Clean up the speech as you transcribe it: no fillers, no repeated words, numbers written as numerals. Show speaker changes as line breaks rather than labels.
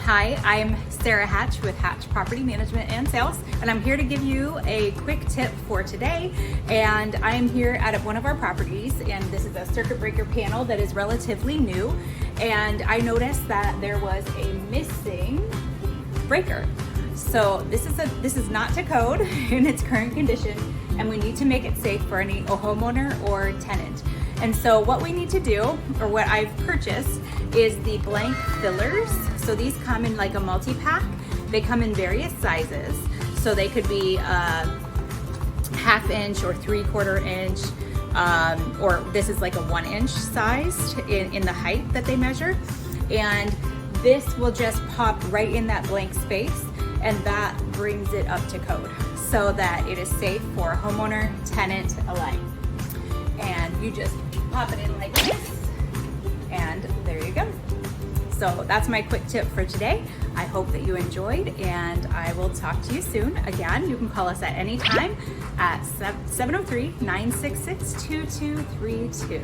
Hi, I'm Sarah Hatch with Hatch Property Management and Sales, and I'm here to give you a quick tip for today. And I'm here at one of our properties, and this is a circuit breaker panel that is relatively new. And I noticed that there was a missing breaker. So this is not to code in its current condition, and we need to make it safe for any homeowner or tenant. And so what we need to do, or what I've purchased, is the blank fillers. So these come in like a multi-pack. They come in various sizes. So they could be ½ inch or 3/4 inch, or this is like a 1 inch sized in the height that they measure. And this will just pop right in that blank space, and that brings it up to code so that it is safe for homeowner, tenant alike. And you just pop it in like this, and there you go. So that's my quick tip for today. I hope that you enjoyed, and I will talk to you soon. Again, you can call us at any time at 703-966-2232.